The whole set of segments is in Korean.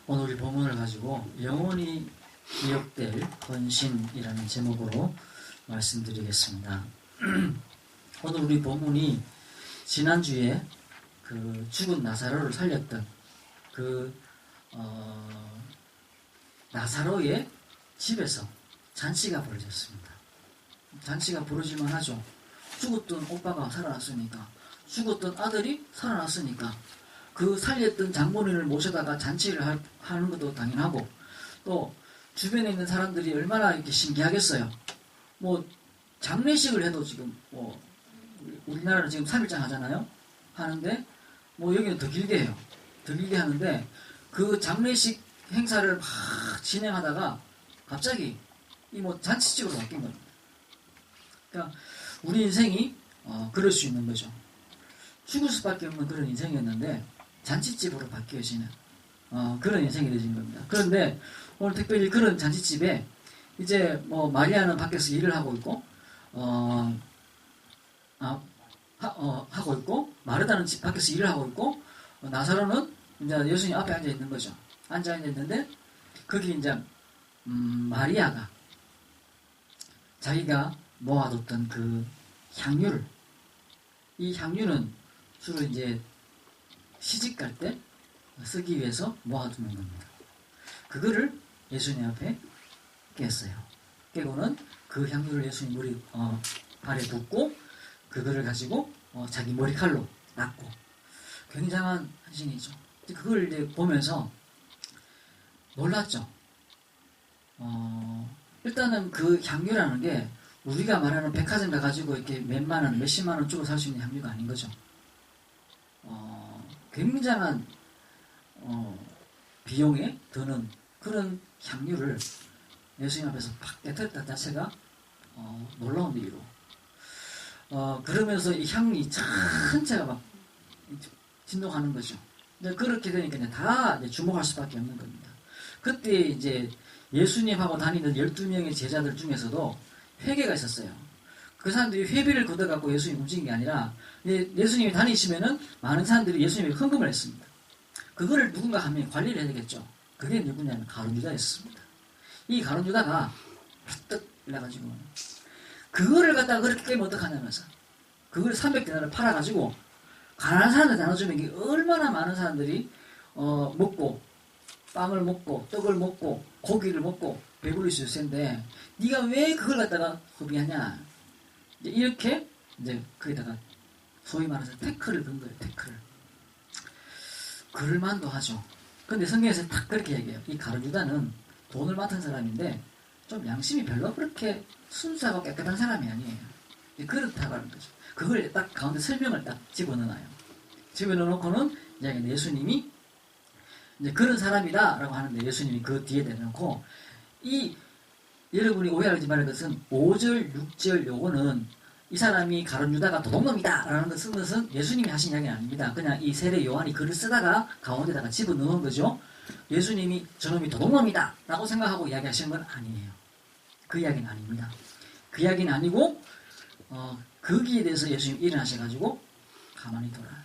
오늘 우리 본문을 가지고 영원히 기억될 헌신이라는 제목으로 말씀드리겠습니다. 오늘 우리 본문이 지난주에 그 죽은 나사로를 살렸던 그 나사로의 집에서 잔치가 벌어졌습니다. 잔치가 벌어질만 하죠. 죽었던 오빠가 살아났으니까, 죽었던 아들이 살아났으니까 그 살렸던 장본인을 모셔다가 잔치를 하는 것도 당연하고, 또 주변에 있는 사람들이 얼마나 이렇게 신기하겠어요. 뭐 장례식을 해도 지금 뭐 우리나라는 지금 3일장 하잖아요. 하는데 뭐 여기는 더 길게 해요. 더 길게 하는데 그 장례식 행사를 막 진행하다가 갑자기 이 뭐 잔치집으로 바뀐 겁니다. 그러니까 우리 인생이 그럴 수 있는 거죠. 죽을 수밖에 없는 그런 인생이었는데 잔치집으로 바뀌어지는 그런 인생이 되진 겁니다. 그런데 오늘 특별히 그런 잔치집에 이제 뭐 마리아는 밖에서 일을 하고 있고 하고 있고, 마르다는 집 밖에서 일을 하고 있고, 나사로는 이제 예수님 앞에 앉아 있는 거죠. 앉아 있는데 거기 이제 마리아가 자기가 모아뒀던 그 향유를, 이 향유는 주로 이제 시집 갈 때 쓰기 위해서 모아두는 겁니다. 그거를 예수님 앞에 깼어요. 깨고는 그 향유를 예수님 머리 발에 붓고 그거를 가지고 자기 머리칼로 닦고, 굉장한 헌신이죠. 그걸 이제 보면서 놀랐죠. 일단은 그 향유라는 게 우리가 말하는 백화점 가가지고 이렇게 몇만 원, 몇십만 원 주고 살 수 있는 향유가 아닌 거죠. 굉장한 비용에 드는 그런 향유를 예수님 앞에서 팍 깨뜨렸다 자체가 놀라운 일이로, 그러면서 이 향이 전체가 막 진동하는 거죠. 그렇게 되니까 이제 다 주목할 수밖에 없는 겁니다. 그때 이제 예수님하고 다니는 12명의 제자들 중에서도 회개가 있었어요. 그 사람들이 회비를 걷어갖고 예수님 움직인 게 아니라, 예수님이 다니시면은 많은 사람들이 예수님에게 헌금을 했습니다. 그거를 누군가 한 명이 관리를 해야 되겠죠. 그게 누구냐면 가룟유다였습니다. 이 가룟유다가 뜩 일어나가지고 그거를 갖다가 그렇게 깨면 어떡하냐면서 그걸 300데나를 팔아가지고 가난한 사람들 나눠주면 이게 얼마나 많은 사람들이 먹고 빵을 먹고 떡을 먹고 고기를 먹고 배부를 수 있을 텐데 네가 왜 그걸 갖다가 허비하냐, 이렇게 이제 거기다가 소위 말해서 태클을 건 거예요. 태클을. 그럴만도 하죠. 근데 성경에서 딱 그렇게 얘기해요. 이 가룟유다는 돈을 맡은 사람인데 좀 양심이 별로 그렇게 순수하고 깨끗한 사람이 아니에요. 그렇다고 하는 거죠. 그걸 딱 가운데 설명을 딱 집어넣어요. 집어넣어놓고는 이제 예수님이 이제 그런 사람이다 라고 하는데, 예수님이 그 뒤에 내놓고, 여러분이 오해하지 말할 것은 5절, 6절 요거는 이 사람이 가룟유다가 도둑놈이다 라는 것은 예수님이 하신 이야기는 아닙니다. 그냥 이 세례 요한이 글을 쓰다가 가운데다가 집어넣은 거죠. 예수님이 저놈이 도둑놈이다 라고 생각하고 이야기하시는 건 아니에요. 그 이야기는 아닙니다. 그 이야기는 아니고 거기에 대해서 예수님이 일어나셔가지고 가만히 돌아.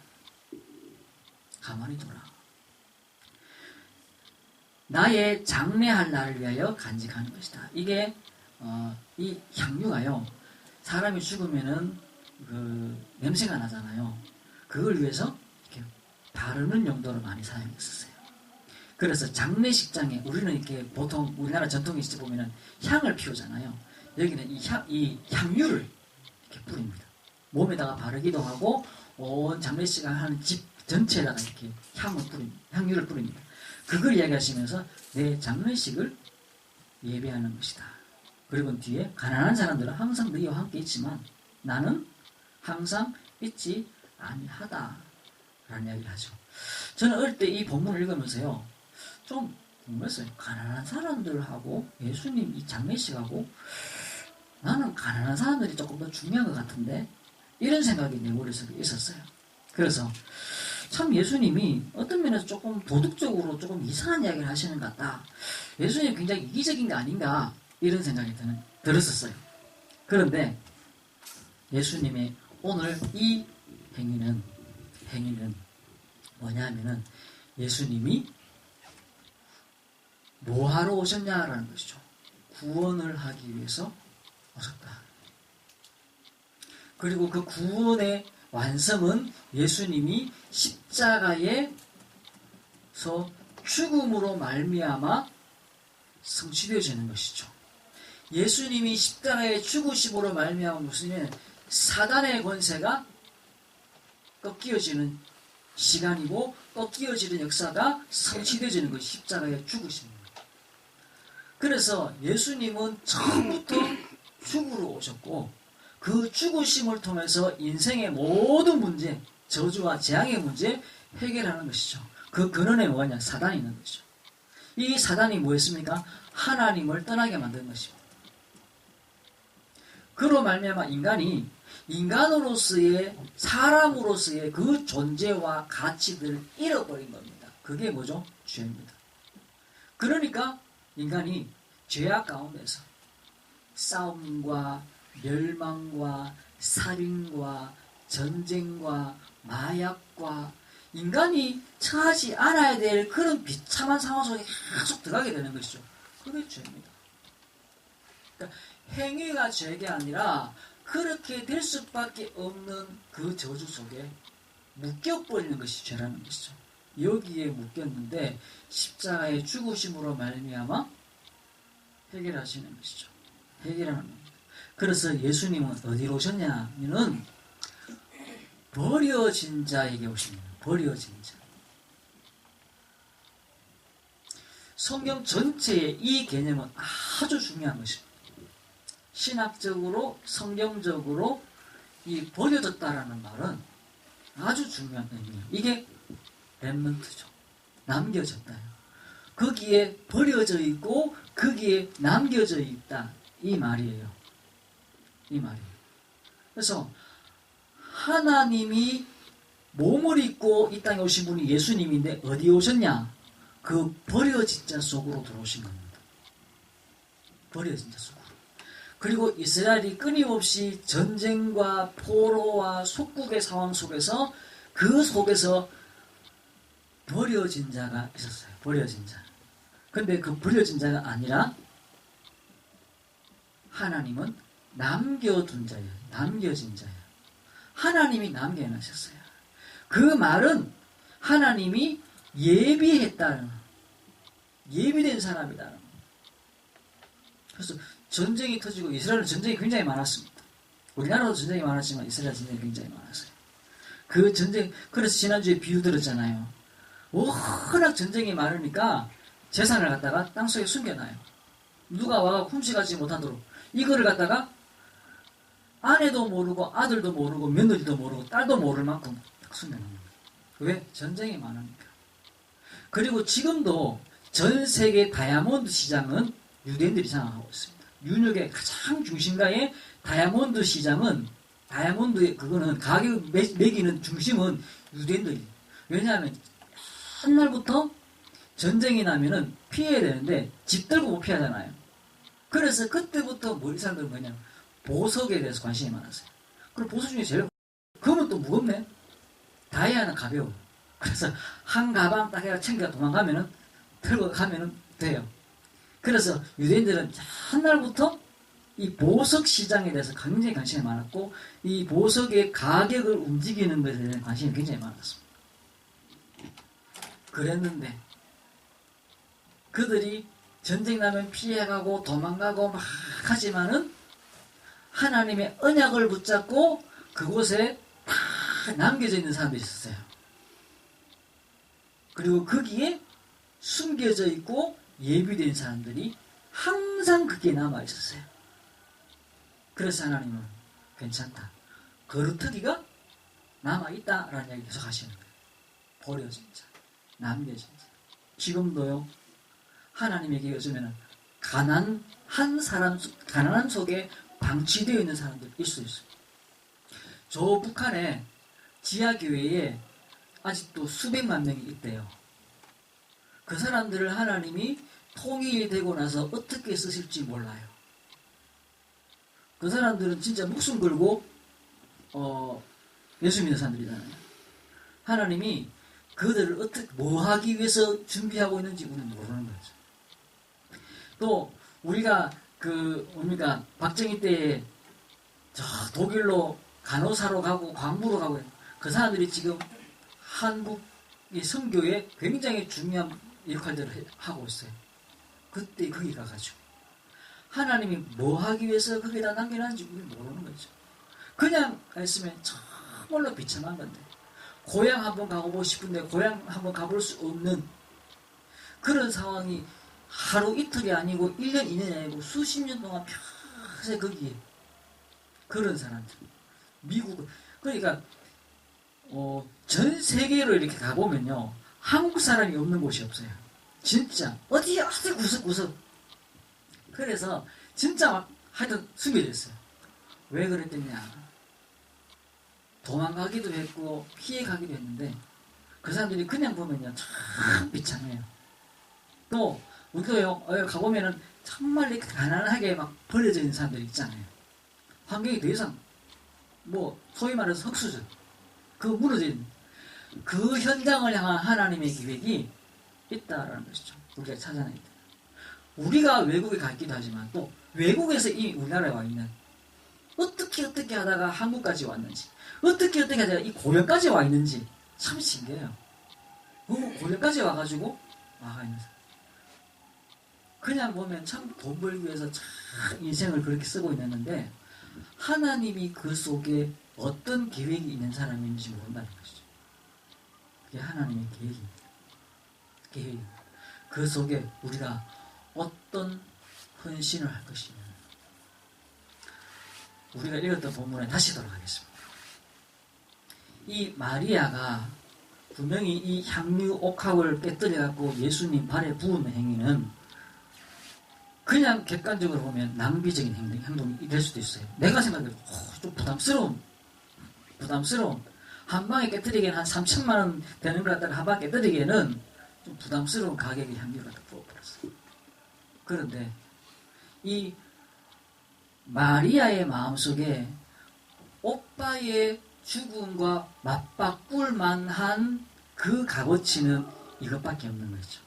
나의 장례할 날을 위하여 간직하는 것이다. 이게 이 향유가요, 사람이 죽으면은 그 냄새가 나잖아요. 그걸 위해서 이렇게 바르는 용도로 많이 사용했었어요. 그래서 장례식장에 우리는 이렇게 보통 우리나라 전통의 시집 보면은 향을 피우잖아요. 여기는 이 향유를 이렇게 뿌립니다. 몸에다가 바르기도 하고 온 장례식을 하는 집 전체에다가 이렇게 향유를 뿌립니다. 그걸 이야기하시면서 내 장례식을 예배하는 것이다. 그리고 뒤에 가난한 사람들은 항상 너희와 함께 있지만 나는 항상 있지 아니하다 라는 이야기를 하죠. 저는 어릴 때 이 본문을 읽으면서요, 좀 궁금했어요. 가난한 사람들하고 예수님 이 장례식하고 나는 가난한 사람들이 조금 더 중요한 것 같은데, 이런 생각이 내 머릿속에 있었어요. 그래서 참 예수님이 어떤 면에서 조금 도덕적으로 조금 이상한 이야기를 하시는 것 같다. 예수님이 굉장히 이기적인 게 아닌가, 이런 생각이 들었었어요. 그런데 예수님의 오늘 이 행위는 뭐냐 하면은, 예수님이 뭐하러 오셨냐라는 것이죠. 구원을 하기 위해서 오셨다. 그리고 그 구원의 완성은 예수님이 십자가에서 죽음으로 말미암아 성취되어지는 것이죠. 예수님이 십자가의 죽으심으로 말미암아 무슨 사단의 권세가 꺾여지는 시간이고 꺾여지는 역사가 성취되어지는 것이 십자가의 죽으심입니다. 그래서 예수님은 처음부터 죽으러 오셨고 그 죽으심을 통해서 인생의 모든 문제, 저주와 재앙의 문제 해결하는 것이죠. 그 근원에 뭐냐? 사단이 있는 것이죠. 이 사단이 뭐였습니까? 하나님을 떠나게 만든 것입니다. 그로 말미암아 인간이 인간으로서의 사람으로서의 그 존재와 가치들을 잃어버린 겁니다. 그게 뭐죠? 죄입니다. 그러니까 인간이 죄악 가운데서 싸움과 멸망과 살인과 전쟁과 마약과 인간이 처하지 않아야 될 그런 비참한 상황 속에 계속 들어가게 되는 것이죠. 그게 죄입니다. 그러니까 행위가 죄가 아니라 그렇게 될 수밖에 없는 그 저주 속에 묶여버리는 것이 죄라는 것이죠. 여기에 묶였는데 십자가의 죽으심으로 말미암아 해결하시는 것이죠. 해결하는 겁니다. 그래서 예수님은 어디로 오셨냐면은 버려진 자에게 오십니다. 버려진 자. 성경 전체의 이 개념은 아주 중요한 것입니다. 신학적으로 성경적으로 이 버려졌다라는 말은 아주 중요한 의미예요. 이게 렘넌트죠. 남겨졌다요. 거기에 버려져 있고 거기에 남겨져 있다. 이 말이에요. 이 말이에요. 그래서 하나님이 몸을 입고 이 땅에 오신 분이 예수님인데 어디 오셨냐? 그 버려진 자 속으로 들어오신 겁니다. 버려진 자 속으로. 그리고 이스라엘이 끊임없이 전쟁과 포로와 속국의 상황 속에서 그 속에서 버려진 자가 있었어요. 버려진 자. 근데 그 버려진 자가 아니라 하나님은 남겨둔 자예요. 남겨진 자예요. 하나님이 남겨놓으셨어요. 그 말은 하나님이 예비했다는, 예비된 사람이다는. 그래서 전쟁이 터지고 이스라엘은 전쟁이 굉장히 많았습니다. 우리나라도 전쟁이 많았지만 이스라엘 전쟁이 굉장히 많았어요. 그 전쟁, 그래서 지난주에 비유 들었잖아요. 워낙 전쟁이 많으니까 재산을 갖다가 땅속에 숨겨놔요. 누가 와서 훔쳐가지 못하도록. 이거를 갖다가 아내도 모르고 아들도 모르고 며느리도 모르고 딸도 모를 만큼 딱 숨겨놓는 거예요. 왜? 전쟁이 많으니까. 그리고 지금도 전 세계 다이아몬드 시장은 유대인들이 장악하고 있습니다. 윤역의 가장 중심가의 다이아몬드 시장은 다이아몬드의 그거는 가격 매기는 중심은 유대인들이에요. 왜냐하면 한날부터 전쟁이 나면은 피해야 되는데 집 들고 못 피하잖아요. 그래서 그때부터 이 사람들은 뭐냐? 보석에 대해서 관심이 많았어요. 그럼 보석 중에 제일 금은 또 무겁네. 다이아는 가벼워. 그래서 한 가방 딱 해가 챙겨 도망가면은 들고 가면은 돼요. 그래서 유대인들은 한날부터 이 보석 시장에 대해서 굉장히 관심이 많았고 이 보석의 가격을 움직이는 것에 대한 관심이 굉장히 많았습니다. 그랬는데 그들이 전쟁 나면 피해가고 도망가고 막 하지만은 하나님의 언약을 붙잡고 그곳에 다 남겨져 있는 사람들이 있었어요. 그리고 거기에 숨겨져 있고 예비된 사람들이 항상 거기에 남아 있었어요. 그래서 하나님은 괜찮다. 거루터기가 남아있다라는 이야기 계속 하시는 거예요. 버려진 자, 남겨진 자. 지금도요, 하나님에게 요즘에는 가난한 속에 방치되어 있는 사람들이 있을 수 있습니다. 저 북한의 지하교회에 아직도 수백만 명이 있대요. 그 사람들을 하나님이 통일이 되고 나서 어떻게 쓰실지 몰라요. 그 사람들은 진짜 목숨 걸고 예수 믿는 사람들이잖아요. 하나님이 그들을 어떻게 뭐 하기 위해서 준비하고 있는지 우리는 모르는 거죠. 또 우리가 뭡니까 박정희 때에 저 독일로 간호사로 가고 광부로 가고 그 사람들이 지금 한국의 선교에 굉장히 중요한 역할들을 하고 있어요. 그때 거기 가가지고 하나님이 뭐 하기 위해서 거기다 남겨놨는지 우리 모르는 거죠. 그냥 있으면 정말로 비참한 건데 고향 한번 가보고 싶은데 고향 한번 가볼 수 없는 그런 상황이 하루 이틀이 아니고 1년 2년이 아니고 수십 년 동안 평생 거기에 그런 사람들 미국 그러니까 전 세계로 이렇게 가보면요 한국 사람이 없는 곳이 없어요. 진짜 어디 구석구석 그래서 진짜 막 하여튼 숨겨졌어요. 왜 그랬겠냐 도망가기도 했고 피해가기도 했는데 그 사람들이 그냥 보면요 참 비참해요. 또 우리도요 가보면은 정말 이렇게 가난하게 막 버려져 있는 사람들이 있잖아요. 환경이 더 이상 뭐 소위 말해서 흙수저 그 무너진 그 현장을 향한 하나님의 계획이 있다라는 것이죠. 우리가 찾아내야 돼요. 우리가 외국에 가 있기도 하지만 또 외국에서 이미 우리나라에 와 있는 어떻게 하다가 한국까지 왔는지 어떻게 하다가 이 고려까지 와 있는지 참 신기해요. 고려까지 와가지고 와가 있는 사람 그냥 보면 참 돈 벌기 위해서 참 인생을 그렇게 쓰고 있는데 하나님이 그 속에 어떤 계획이 있는 사람인지 모른다는 것이죠. 그게 하나님의 계획입니다. 계획입니다. 그 속에 우리가 어떤 헌신을 할 것이냐. 우리가 읽었던 본문에 다시 돌아가겠습니다. 이 마리아가 분명히 이 향유 옥합을 깨뜨려갖고 예수님 발에 부은 행위는 그냥 객관적으로 보면 낭비적인 행동이 될 수도 있어요. 내가 생각해도 좀 부담스러운 한 방에 깨뜨리기에는 한 3천만 원 되는 걸 갖다가 한 방에 깨뜨리기에는 좀 부담스러운 가격의 향유를 갖다 부어버렸어요. 그런데 이 마리아의 마음속에 오빠의 죽음과 맞바꿀 만한 그 값어치는 이것밖에 없는 거죠.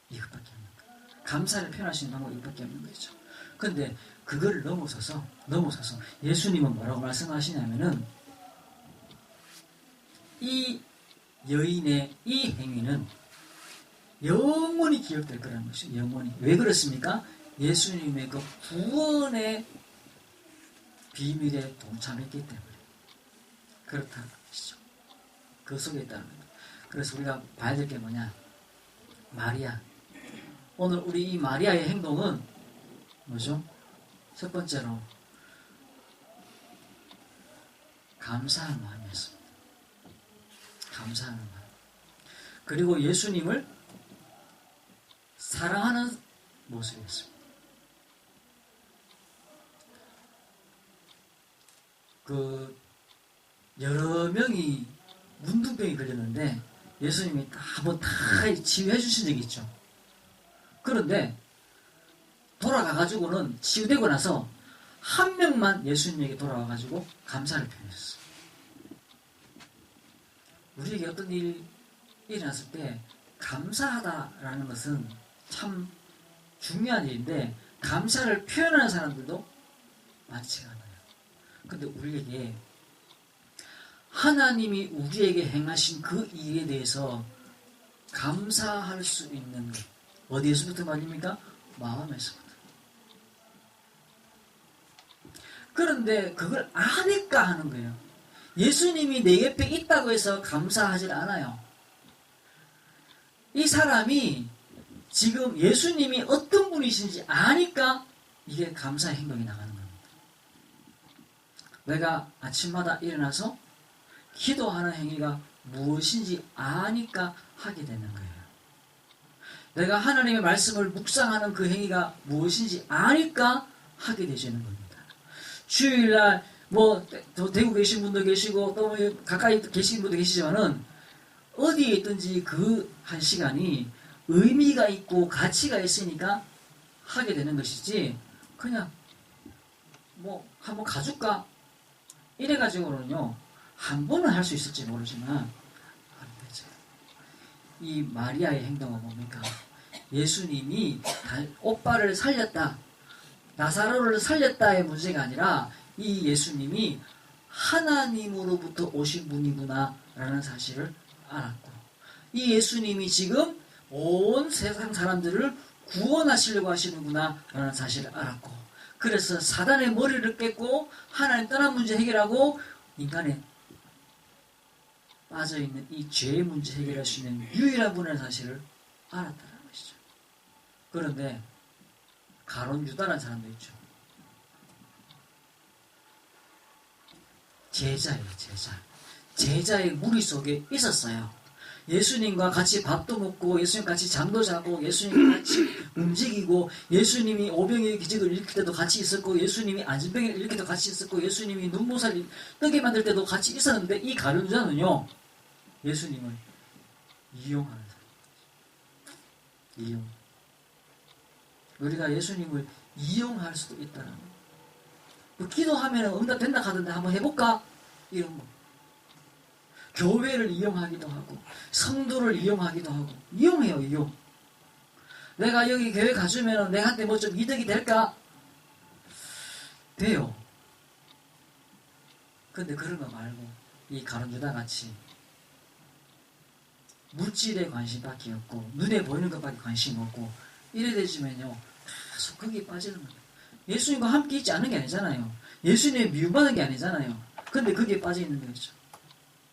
이것밖에 없는 거예요. 감사를 표현할 수 있는 방법이 이것밖에 없는 거죠. 그런데 그걸 넘어서서 예수님은 뭐라고 말씀하시냐면은 이 여인의 이 행위는 영원히 기억될 거라는 것이죠. 영원히. 왜 그렇습니까? 예수님의 그 구원의 비밀에 동참했기 때문에 그렇다는 것이죠. 그 속에 있다는 겁니다. 그래서 우리가 봐야 될 게 뭐냐? 마리아. 오늘 우리 이 마리아의 행동은 뭐죠? 첫 번째로 감사한 마음이었습니다. 감사하는 마음. 그리고 예수님을 사랑하는 모습이었습니다. 여러 명이 문둥병이 걸렸는데 예수님이 한번 다 치유해 주신 적이 있죠. 그런데 돌아가가지고는 치유되고 나서 한 명만 예수님에게 돌아와가지고 감사를 표현했어요. 우리에게 어떤 일이 일어났을 때 감사하다라는 것은 참 중요한 일인데 감사를 표현하는 사람들도 많지가 않아요. 근데 우리에게 하나님이 우리에게 행하신 그 일에 대해서 감사할 수 있는 것 어디에서부터 말입니까? 마음에서부터. 그런데 그걸 아니까 하는 거예요. 예수님이 내 옆에 있다고 해서 감사하지 않아요. 이 사람이 지금 예수님이 어떤 분이신지 아니까 이게 감사의 행동이 나가는 겁니다. 내가 아침마다 일어나서 기도하는 행위가 무엇인지 아니까 하게 되는 거예요. 내가 하나님의 말씀을 묵상하는 그 행위가 무엇인지 아니까 하게 되시는 겁니다. 주일날 대구 계신 분도 계시고 또 가까이 계신 분도 계시지만은 어디에 있든지 그 한 시간이 의미가 있고 가치가 있으니까 하게 되는 것이지 그냥 한번 가줄까 이래가지고는요 한 번은 할 수 있을지 모르지만 안 되죠. 이 마리아의 행동은 뭡니까? 예수님이 오빠를 살렸다, 나사로를 살렸다의 문제가 아니라 이 예수님이 하나님으로부터 오신 분이구나 라는 사실을 알았고, 이 예수님이 지금 온 세상 사람들을 구원하시려고 하시는구나 라는 사실을 알았고, 그래서 사단의 머리를 깼고 하나님 떠난 문제 해결하고 인간의 빠져있는 이 죄의 문제 해결할 수 있는 유일한 분이라는 사실을 알았다는 것이죠. 그런데 가론 유다라는 사람도 있죠. 제자예요, 제자. 제자의 무리 속에 있었어요. 예수님과 같이 밥도 먹고, 예수님과 같이 잠도 자고, 예수님과 같이 움직이고, 예수님이 오병이의 기적을 일으킬 때도 같이 있었고, 예수님이 안진병을 일으킬 때도 같이 있었고, 예수님이 눈보살 뜨게 만들 때도 같이 있었는데, 이 가룟 유다는요, 예수님을 이용하는 사람. 이용. 우리가 예수님을 이용할 수도 있다는 거. 뭐 기도하면 응답된다 하던데 한번 해볼까? 이런 거. 교회를 이용하기도 하고, 성도를 이용하기도 하고, 이용해요, 이용. 내가 여기 교회 가주면 내한테 뭐 좀 이득이 될까? 돼요. 근데 그런 거 말고, 이 가룟 유다 같이 물질에 관심밖에 없고, 눈에 보이는 것밖에 관심 없고, 이래 되시면요, 계속 거기에 빠지는 거예요. 예수님과 함께 있지 않은 게 아니잖아요. 예수님의 미움받은 게 아니잖아요. 근데 거기에 빠져 있는 거죠.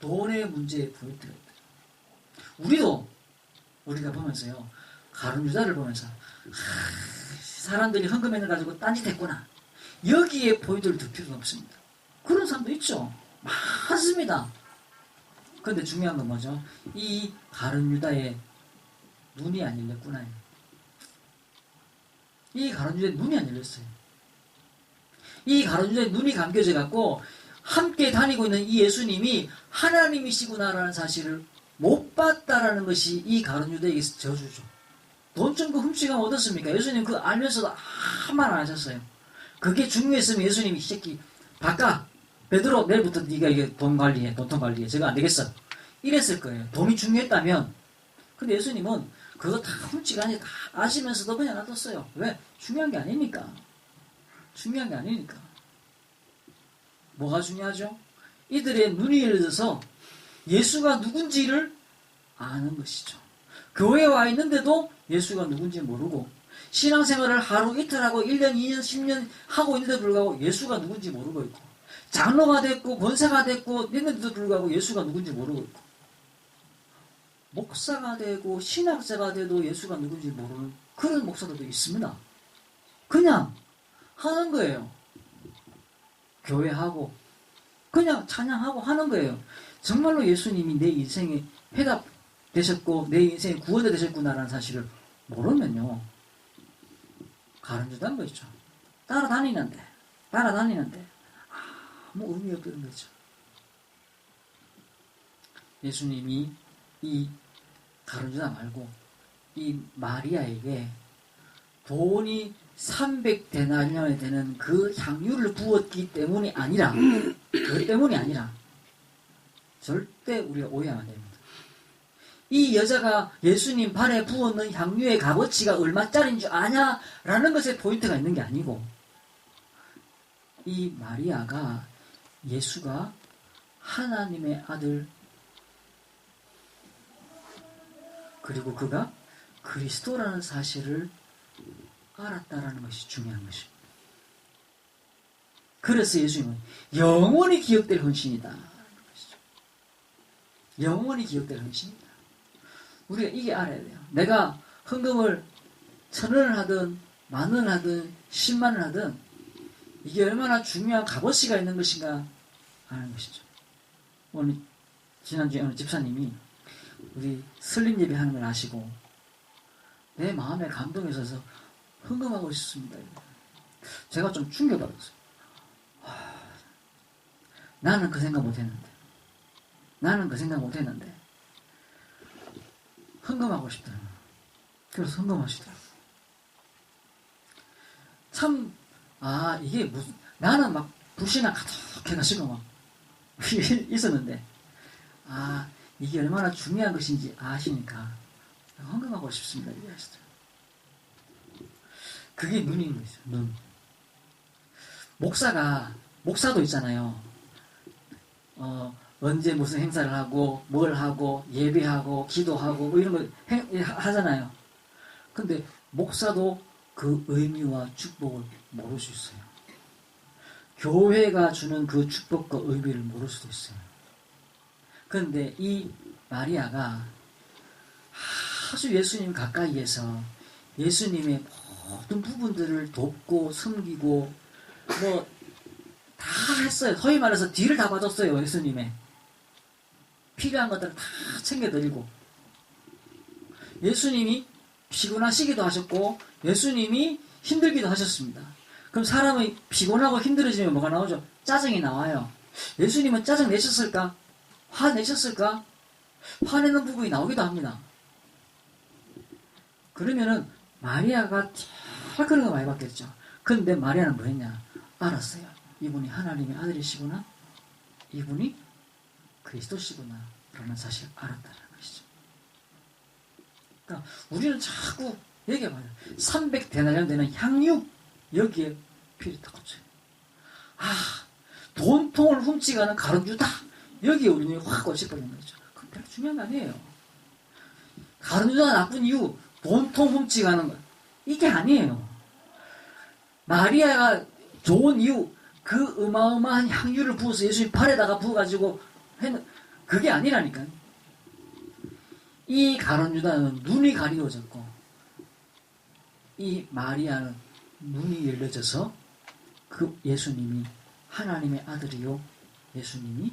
돈의 문제에 포인트가 있다. 우리가 보면서요, 가룟 유다를 보면서 사람들이 헌금해는 가지고 딴짓했구나, 여기에 포인트를 둘 필요는 없습니다. 그런 사람도 있죠. 많습니다. 근데 중요한 건 뭐죠? 이 가룟 유다의 눈이 안 열렸구나. 이 가룟 유다의 눈이 안 열렸어요. 이 가룟 유다의 눈이 감겨져 갖고 함께 다니고 있는 이 예수님이 하나님이시구나라는 사실을 못 봤다라는 것이 이 가룟 유다에게 저주죠. 돈 좀 그 훔치가면 어떻습니까? 예수님 그 알면서도 아무 말 안 하셨어요. 그게 중요했으면 예수님이 이 새끼 바꿔, 베드로 내일부터 네가 이게 돈 관리해, 돈통 관리해, 제가 안 되겠어, 이랬을 거예요. 돈이 중요했다면. 근데 예수님은 그거 다 훔치가니 다 아시면서도 그냥 놔뒀어요. 왜? 중요한 게 아니니까. 중요한 게 아니니까. 뭐가 중요하죠? 이들의 눈이 열려서 예수가 누군지를 아는 것이죠. 교회에 와 있는데도 예수가 누군지 모르고, 신앙생활을 하루 이틀 하고 1년, 2년, 10년 하고 있는데도 불구하고 예수가 누군지 모르고 있고, 장로가 됐고 권사가 됐고 있는데도 불구하고 예수가 누군지 모르고 있고, 목사가 되고 신학자가 돼도 예수가 누군지 모르는 그런 목사들도 있습니다. 그냥 하는 거예요. 교회하고 그냥 찬양하고 하는 거예요. 정말로 예수님이 내 인생에 해답 되셨고 내 인생에 구원이 되셨구나라는 사실을 모르면요, 가룟 유다인 거죠. 따라다니는데 아무 의미 없는 거죠. 예수님이 이 가룟 유다 말고 이 마리아에게 돈이 300데나리온이 되는 그 향유를 부었기 때문이 아니라, 그 때문이 아니라, 절대 우리가 오해하면 안 됩니다. 이 여자가 예수님 발에 부었는 향유의 값어치가 얼마짜리인 줄 아냐? 라는 것에 포인트가 있는 게 아니고, 이 마리아가 예수가 하나님의 아들, 그리고 그가 그리스도라는 사실을 알았다라는 것이 중요한 것입니다. 그래서 예수님은 영원히 기억될 헌신이다. 영원히 기억될 헌신이다. 우리가 이게 알아야 돼요. 내가 헌금을 1,000원을 하든 10,000원을 하든 100,000원을 하든 이게 얼마나 중요한 값어치가 있는 것인가 하는 것이죠. 오늘 지난주에 어느 집사님이 우리 설립 예배 하는 걸 아시고 내 마음에 감동이 있어서 헌금하고 싶습니다. 제가 좀 충격받았어요. 나는 그 생각 못했는데 헌금하고 싶더라고요. 그래서 헌금하시더라고요. 참, 이게 무슨, 나는 막 불신앙 가득해가지고 막 있었는데, 이게 얼마나 중요한 것인지 아시니까 헌금하고 싶습니다. 이러시더라고요. 그게 눈인 거죠. 눈. 목사도 있잖아요. 언제 무슨 행사를 하고 뭘 하고 예배하고 기도하고 뭐 이런 거 하잖아요. 근데 목사도 그 의미와 축복을 모를 수 있어요. 교회가 주는 그 축복과 의미를 모를 수도 있어요. 그런데 이 마리아가 아주 예수님 가까이에서 예수님의 모든 부분들을 돕고 섬기고 뭐 다 했어요. 소위 말해서 뒤를 다 봐줬어요. 예수님의 필요한 것들을 다 챙겨드리고 예수님이 피곤하시기도 하셨고 예수님이 힘들기도 하셨습니다. 그럼 사람이 피곤하고 힘들어지면 뭐가 나오죠? 짜증이 나와요. 예수님은 짜증 내셨을까? 화내셨을까? 화내는 부분이 나오기도 합니다. 그러면은 마리아가 잘 그런 거 많이 받겠죠. 그런데 마리아는 뭐 했냐? 알았어요. 이분이 하나님의 아들이시구나. 이분이 그리스도시구나. 라는 사실을 알았다는 것이죠. 그러니까 우리는 자꾸 얘기해봐요. 300데나리온 되는 향유 여기에 피를 딱 꽂혀요. 돈통을 훔치가는 가룟유다. 여기에 우리는 확 꽂혀버리는 거죠. 그건 별로 중요한 거 아니에요. 가룟유다가 나쁜 이유 돈통 훔치가는 거 이게 아니에요. 마리아가 좋은 이유 그 어마어마한 향유를 부어서 예수님 발에다가 부어가지고 했는 그게 아니라니까요. 이 가룟유다는 눈이 가리워졌고 이 마리아는 눈이 열려져서 그 예수님이 하나님의 아들이요 예수님이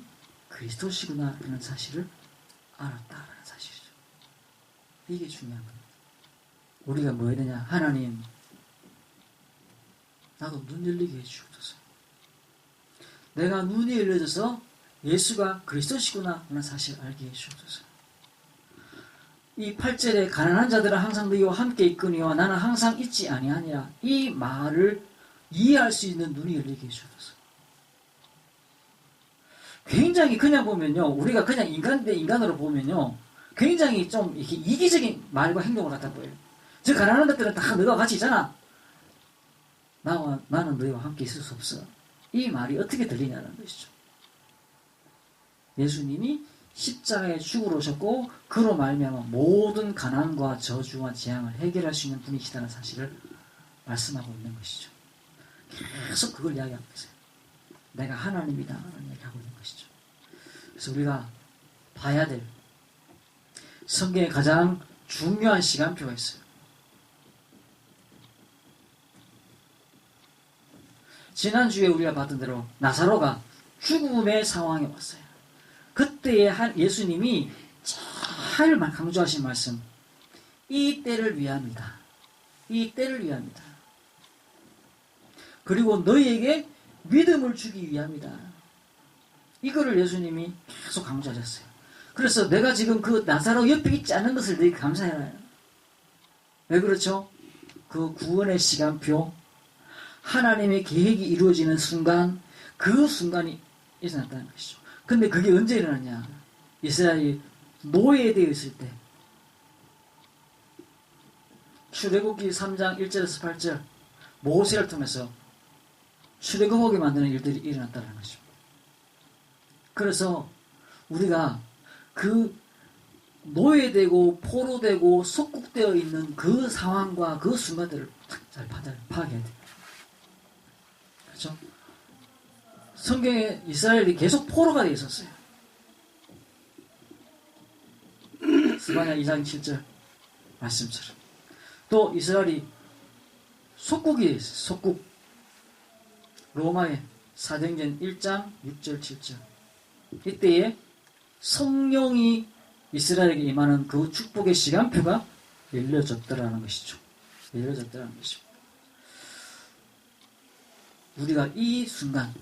그리스도시구나 라는 사실을 알았다라는 사실이죠. 이게 중요한 겁니다. 우리가 뭐 해야 되냐? 하나님 나도 눈 열리게 해주옵소서. 내가 눈이 열려져서 예수가 그리스도시구나 하는 사실을 알게 해주옵소서. 이 8절에 가난한 자들은 항상 너희와 함께 있거니와 나는 항상 있지 아니하니라. 이 말을 이해할 수 있는 눈이 열리게 해주옵소서. 굉장히 그냥 보면요. 우리가 그냥 인간 대 인간으로 보면요. 굉장히 좀 이렇게 이기적인 말과 행동을 갖다 보여요. 저 가난한 것들은 다 너희와 같이 있잖아. 나는 너희와 함께 있을 수 없어. 이 말이 어떻게 들리냐는 것이죠. 예수님이 십자가에 죽으러 오셨고 그로 말미암아 모든 가난과 저주와 재앙을 해결할 수 있는 분이시다는 사실을 말씀하고 있는 것이죠. 계속 그걸 이야기하고 있어요. 내가 하나님이다 라는 이야기하고 있는 것이죠. 그래서 우리가 봐야 될 성경에 가장 중요한 시간표가 있어요. 지난주에 우리가 봤던 대로 나사로가 죽음의 상황에 왔어요. 그때에 예수님이 잘 강조하신 말씀, 이 때를 위함이다. 이 때를 위함이다. 그리고 너희에게 믿음을 주기 위함이다. 이거를 예수님이 계속 강조하셨어요. 그래서 내가 지금 그 나사로 옆에 있지 않은 것을 너희 감사해라. 왜 그렇죠? 그 구원의 시간표, 하나님의 계획이 이루어지는 순간, 그 순간이 일어났다는 것이죠. 근데 그게 언제 일어났냐? 이스라엘이 노예되어 있을 때. 출애굽기 3장 1절에서 8절 모세를 통해서 출애굽하게 만드는 일들이 일어났다는 것이죠. 그래서 우리가 그 노예되고 포로되고 속국되어 있는 그 상황과 그 순간들을 잘 파악해야 돼요. 그렇죠? 성경에 이스라엘이 계속 포로가 되어 있었어요. 스바냐 2장 7절 말씀처럼. 또 이스라엘이 속국이 되어 있어요. 속국. 로마의 사도행전 1장 6절 7절. 이때에 성령이 이스라엘에게 임하는 그 축복의 시간표가 열려졌더라는 것이죠. 열려졌더라는 것이죠. 우리가 이 순간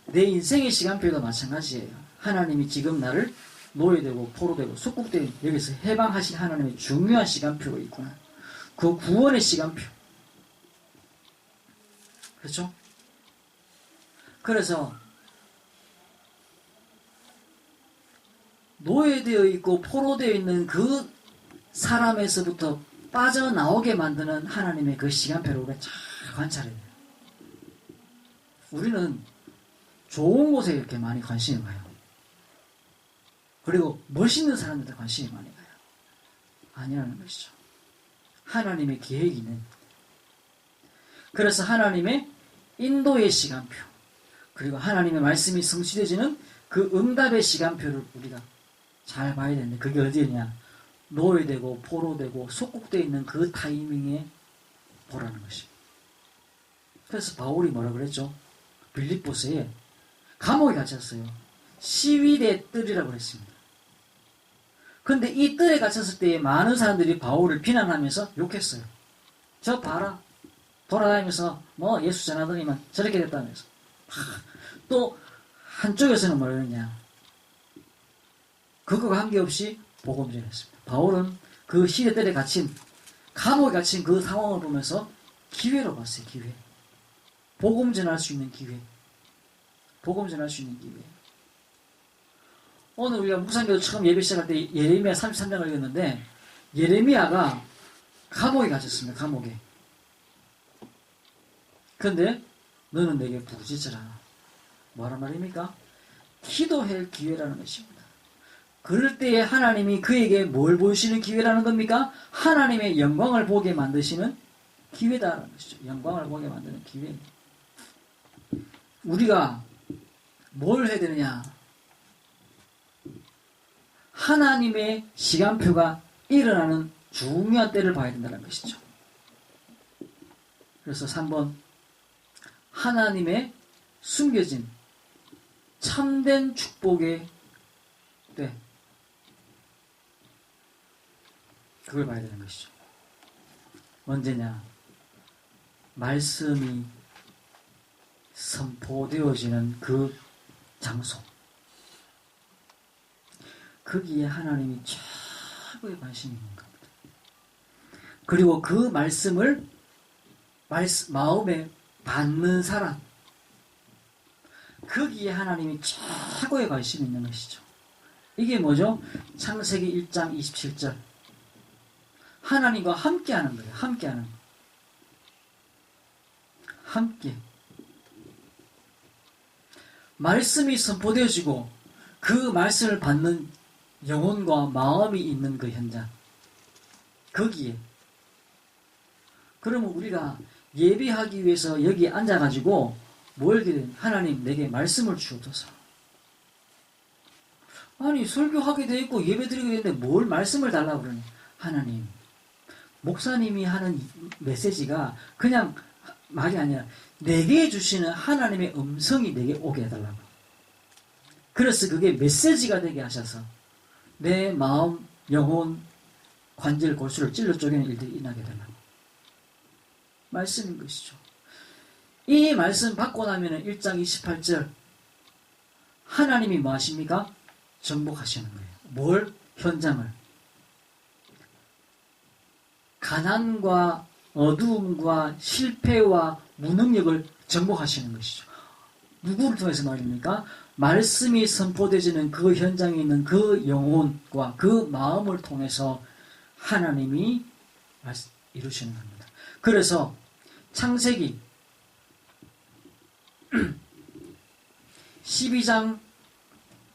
내 인생의 시간표가 마찬가지예요. 하나님이 지금 나를 노예되고 포로되고 속국되고 여기서 해방하신 하나님의 중요한 시간표가 있구나. 그 구원의 시간표. 그렇죠? 그래서 노예되어 있고 포로되어 있는 그 사람에서부터 빠져나오게 만드는 하나님의 그 시간표를 우리가 잘 관찰해야 돼요. 우리는 좋은 곳에 이렇게 많이 관심이 가요. 그리고 멋있는 사람들한테 관심이 많이 가요. 아니라는 것이죠. 하나님의 계획이 있는. 그래서 하나님의 인도의 시간표, 그리고 하나님의 말씀이 성취되어지는 그 응답의 시간표를 우리가 잘 봐야 되는데, 그게 어디냐? 노예되고 포로되고 속국되어 있는 그 타이밍에 보라는 것입니다. 그래서 바울이 뭐라 그랬죠? 빌립보서에 감옥에 갇혔어요. 시위대 뜰이라고 그랬습니다. 그런데 이 뜰에 갇혔을 때 많은 사람들이 바울을 비난하면서 욕했어요. 저 봐라, 돌아다니면서 뭐 예수 전하더니만 저렇게 됐다면서. 또 한쪽에서는 뭐라 그러냐, 그거와 관계없이 복음 전했습니다. 바울은 그 시대들에 갇힌, 감옥에 갇힌 그 상황을 보면서 기회로 봤어요. 기회. 복음 전할 수 있는 기회. 복음 전할 수 있는 기회. 오늘 우리가 묵상기도 처음 예배 시작할 때 예레미야 33장을 읽었는데, 예레미야가 감옥에 갇혔습니다. 감옥에. 그런데 너는 내게 부르짖으라. 뭐란 말입니까? 기도할 기회라는 것입니다. 그럴 때에 하나님이 그에게 뭘 보이시는 기회라는 겁니까? 하나님의 영광을 보게 만드시는 기회다라는 것이죠. 영광을 보게 만드는 기회입니다. 우리가 뭘 해야 되느냐? 하나님의 시간표가 일어나는 중요한 때를 봐야 된다는 것이죠. 그래서 3번, 하나님의 숨겨진 참된 축복의 때, 그걸 봐야 되는 것이죠. 언제냐? 말씀이 선포되어지는 그 장소. 거기에 하나님이 최고의 관심이 있는 겁니다. 그리고 그 말씀을 마음에 받는 사람, 거기에 하나님이 최고의 관심이 있는 것이죠. 이게 뭐죠? 창세기 1장 27절. 하나님과 함께하는 거예요. 함께하는. 함께. 말씀이 선포되어지고 그 말씀을 받는 영혼과 마음이 있는 그 현장. 거기에. 그러면 우리가 예배하기 위해서 여기 앉아가지고 뭘 기도해? 하나님 내게 말씀을 주옵소서. 아니 설교하게 돼 있고 예배 드리게 되는데 뭘 말씀을 달라고 그러냐. 하나님, 목사님이 하는 메시지가 그냥 말이 아니라 내게 주시는 하나님의 음성이 내게 오게 해달라고. 그래서 그게 메시지가 되게 하셔서 내 마음, 영혼, 관절, 골수를 찔러 쪼개는 일들이 일어나게 해달라고. 말씀인 것이죠. 이 말씀 받고 나면 1장 28절 하나님이 뭐 하십니까? 정복하시는 거예요. 뭘? 현장을. 가난과 어두움과 실패와 무능력을 정복하시는 것이죠. 누구를 통해서 말입니까? 말씀이 선포되지는 그 현장에 있는 그 영혼과 그 마음을 통해서 하나님이 이루시는 겁니다. 그래서 창세기 12장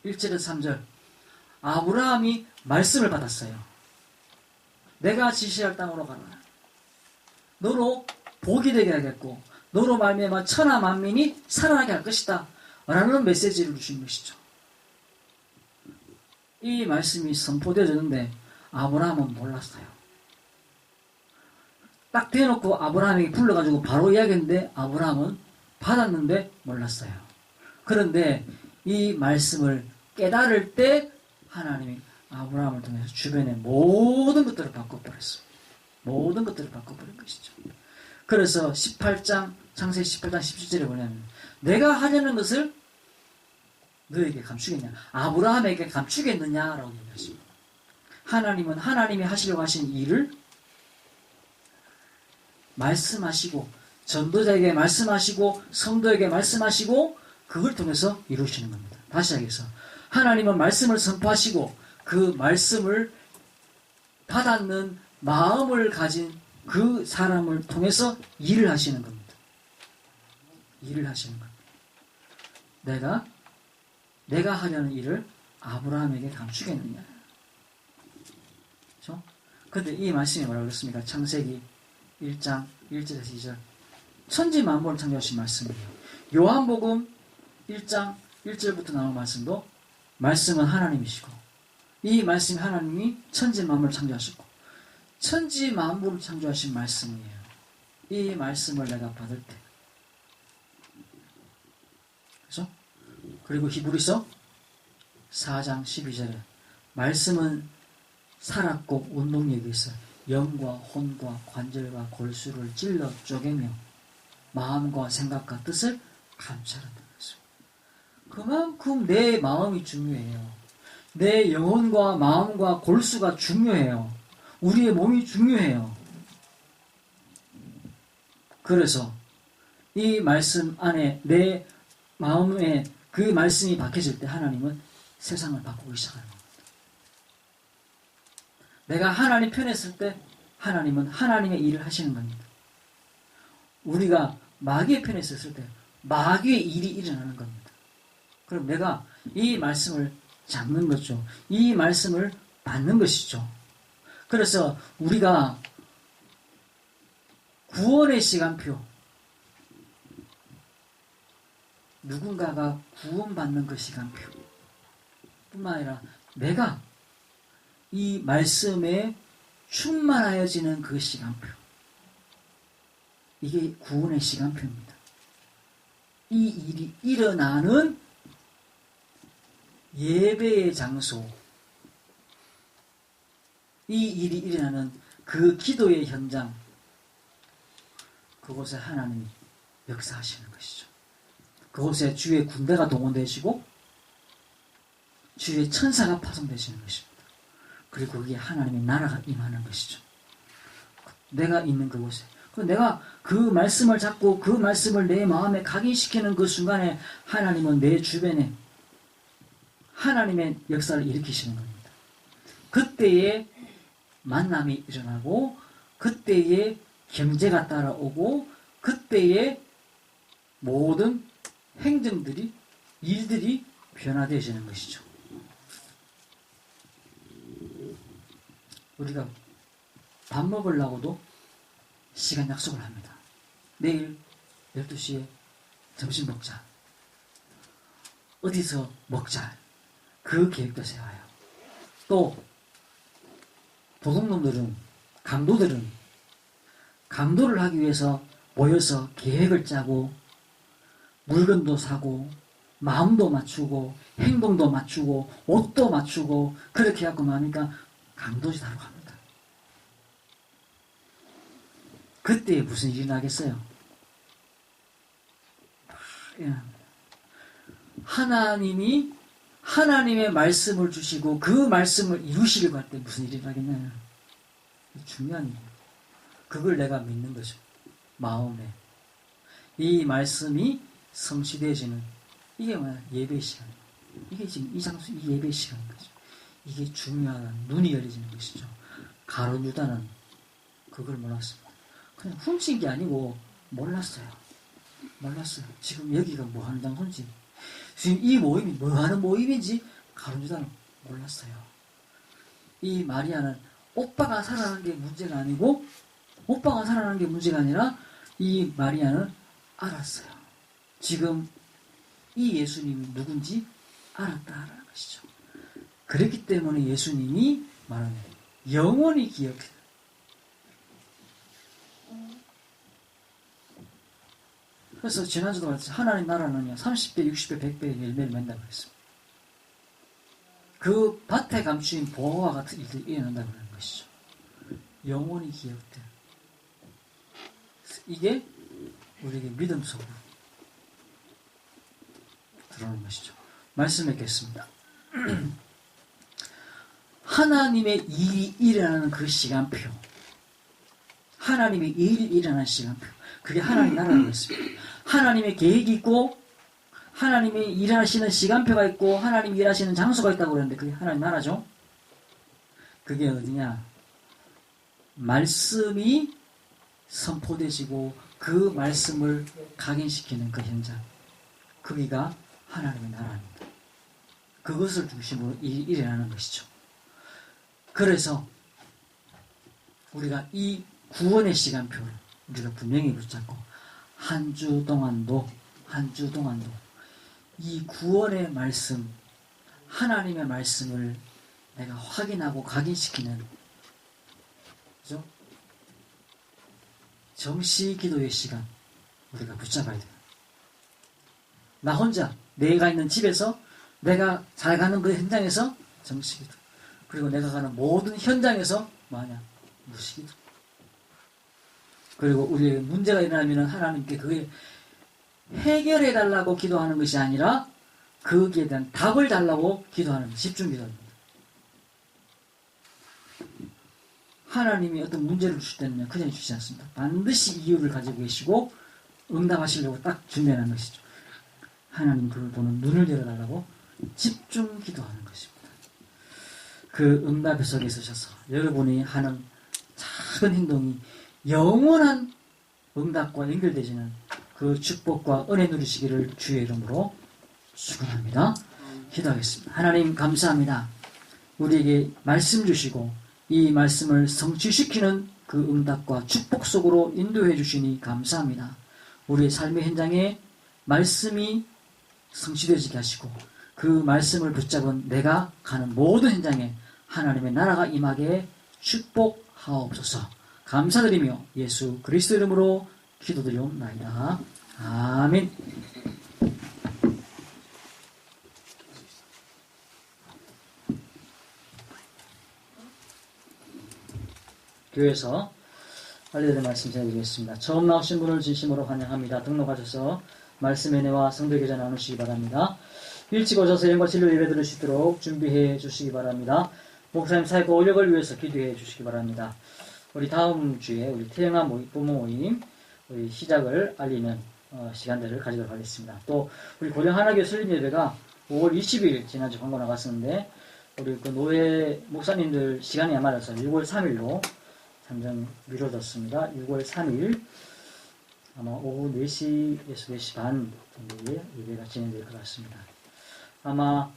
1절에서 3절 아브라함이 말씀을 받았어요. 내가 지시할 땅으로 가라. 너로 복이 되게 하겠고 너로 말미암아 천하 만민이 살아나게 할 것이다 라는 메시지를 주신 것이죠. 이 말씀이 선포되어졌는데 아브라함은 몰랐어요. 딱 대놓고 아브라함에게 불러가지고 바로 이야기했는데 아브라함은 받았는데 몰랐어요. 그런데 이 말씀을 깨달을 때 하나님이 아브라함을 통해서 주변의 모든 것들을 바꿔버렸어요. 모든 것들을 바꿔버린 것이죠. 그래서 18장, 창세기 18장 17절에 뭐냐면 내가 하려는 것을 너에게 감추겠냐? 아브라함에게 감추겠느냐라고 얘기했습니다. 하나님은 하나님이 하시려고 하신 일을 말씀하시고 전도자에게 말씀하시고 성도에게 말씀하시고 그걸 통해서 이루시는 겁니다. 다시 하겠습니다. 하나님은 말씀을 선포하시고 그 말씀을 받았는 마음을 가진 그 사람을 통해서 일을 하시는 겁니다. 일을 하시는 겁니다. 내가 하려는 일을 아브라함에게 감추겠느냐. 그렇죠? 근데 이 말씀이 뭐라고 그랬습니까? 창세기 1장 1절에서 2절. 천지 만물을 창조하신 말씀이에요. 요한복음 1장 1절부터 나오는 말씀도 말씀은 하나님이시고 이 말씀이 하나님이 천지 만물을 창조하셨고 천지 만물을 창조하신 말씀이에요. 이 말씀을 내가 받을 때 그렇죠? 그리고 히브리서 4장 12절에 말씀은 살았고 운동력이 있어 영과 혼과 관절과 골수를 찔러 쪼개며 마음과 생각과 뜻을 감찰한다는 거죠. 그만큼 내 마음이 중요해요. 내 영혼과 마음과 골수가 중요해요. 우리의 몸이 중요해요. 그래서 이 말씀 안에 내 마음에 그 말씀이 박혀질 때 하나님은 세상을 바꾸기 시작하는 겁니다. 내가 하나님 편에 있을 때 하나님은 하나님의 일을 하시는 겁니다. 우리가 마귀의 편에 있을 때 마귀의 일이 일어나는 겁니다. 그럼 내가 이 말씀을 잡는 거죠. 이 말씀을 받는 것이죠. 그래서 우리가 구원의 시간표, 누군가가 구원받는 그 시간표 뿐만 아니라 내가 이 말씀에 충만하여지는 그 시간표, 이게 구원의 시간표입니다. 이 일이 일어나는 예배의 장소, 이 일이 일어나는 그 기도의 현장, 그곳에 하나님이 역사하시는 것이죠. 그곳에 주의 군대가 동원되시고 주의 천사가 파송되시는 것입니다. 그리고 거기에 하나님의 나라가 임하는 것이죠. 내가 있는 그곳에. 내가 그 말씀을 잡고 그 말씀을 내 마음에 각인시키는 그 순간에 하나님은 내 주변에 하나님의 역사를 일으키시는 겁니다. 그때에 만남이 일어나고 그때에 경제가 따라오고 그때에 모든 행정들이 일들이 변화되어지는 것이죠. 우리가 밥 먹으려고도 시간 약속을 합니다. 내일 12시에 점심 먹자. 어디서 먹자. 그 계획도 세워요. 또 도둑놈들은, 강도들은 강도를 하기 위해서 모여서 계획을 짜고 물건도 사고 마음도 맞추고 행동도 맞추고 옷도 맞추고 그렇게 해갖고 뭐합니까? 강도짓 하러 갑니다. 그때 무슨 일이 나겠어요? 하나님이 하나님의 말씀을 주시고 그 말씀을 이루시려고 할 때 무슨 일이 나겠냐면 중요한 일이에요. 그걸 내가 믿는 거죠. 마음에 이 말씀이 성취되어지는 이게 뭐야? 예배 시간. 이게 지금 이 장소 이 예배 시간인 거죠. 이게 중요한 눈이 열려지는 것이죠. 가룟 유다는 그걸 몰랐습니다. 그냥 훔친 게 아니고 몰랐어요. 지금 여기가 뭐 하는 장소인지, 지금 이 모임이 뭐 하는 모임인지 가룟 유다는 몰랐어요. 이 마리아는 오빠가 살아난 게 문제가 아니고, 오빠가 살아난 게 문제가 아니라 이 마리아는 알았어요. 지금 이 예수님이 누군지 알았다라는 것이죠. 그렇기 때문에 예수님이 말하는 영원히 기억해. 그래서 지난주도 말했죠. 하나님 나라는요 30배, 60배, 100배의 열매를 맺는다고 그랬습니다. 그 밭에 감추인 보화와 같은 일들이 일어난다고 하는 것이죠. 영원히 기억돼. 이게 우리에게 믿음 속으로 들어오는 것이죠. 말씀 맺겠습니다. 하나님의 일이 일어나는 그 시간표, 하나님의 일이 일어나는 시간표, 그게 하나님 나라라고 했습니다. 하나님의 계획이 있고 하나님이 일하시는 시간표가 있고 하나님이 일하시는 장소가 있다고 그러는데 그게 하나님 나라죠. 그게 어디냐? 말씀이 선포되시고 그 말씀을 각인시키는 그 현장, 거기가 하나님의 나라입니다. 그것을 중심으로 일어나는 것이죠. 그래서 우리가 이 구원의 시간표를 우리가 분명히 붙잡고 한 주 동안도 이 구원의 말씀, 하나님의 말씀을 내가 확인하고 각인시키는, 그죠? 정시 기도의 시간 우리가 붙잡아야 돼요. 나 혼자 내가 있는 집에서 내가 잘 가는 그 현장에서 정시 기도, 그리고 내가 가는 모든 현장에서 무시 기도. 그리고 우리의 문제가 일어나면 하나님께 그게 해결해 달라고 기도하는 것이 아니라 거기에 대한 답을 달라고 기도하는 집중 기도입니다. 하나님이 어떤 문제를 주실 때는 그냥 주시지 않습니다. 반드시 이유를 가지고 계시고 응답하시려고 딱 준비하는 것이죠. 하나님 그걸 보는 눈을 열어달라고 집중 기도하는 것입니다. 그 응답의 속에 서셔서 여러분이 하는 작은 행동이 영원한 응답과 연결되시는 그 축복과 은혜 누리시기를 주의 이름으로 축원합니다. 기도하겠습니다. 하나님 감사합니다. 우리에게 말씀 주시고 이 말씀을 성취시키는 그 응답과 축복 속으로 인도해 주시니 감사합니다. 우리의 삶의 현장에 말씀이 성취되어지게 하시고 그 말씀을 붙잡은 내가 가는 모든 현장에 하나님의 나라가 임하게 축복하옵소서. 감사드리며 예수 그리스도 이름으로 기도드리옵나이다. 아멘. 교회에서 알려드릴 말씀 전해드리겠습니다. 처음 나오신 분을 진심으로 환영합니다. 등록하셔서 말씀의 은혜와 성도교제 나누시기 바랍니다. 일찍 오셔서 영과 진로 예배 들을 수 있도록 준비해 주시기 바랍니다. 목사님 사역과 올력을 위해서 기도해 주시기 바랍니다. 우리 다음 주에 우리 태영아 부모 모임 우리 시작을 알리는 시간들을 가지도록 하겠습니다. 또 우리 고령 하나교회 설립 예배가 5월 20일 지난주 광고 나갔었는데 우리 그 노예 목사님들 시간이 안 맞아서 6월 3일로 잠정 미뤄졌습니다. 6월 3일 아마 오후 4시에서 4시 반 정도에 예배가 진행될 것 같습니다. 아마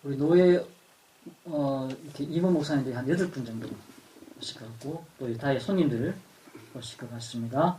우리 노예 이렇게 임원 목사님들이 한 8분 정도 오실 것 같고 또 다의 손님들 오실 것 같습니다.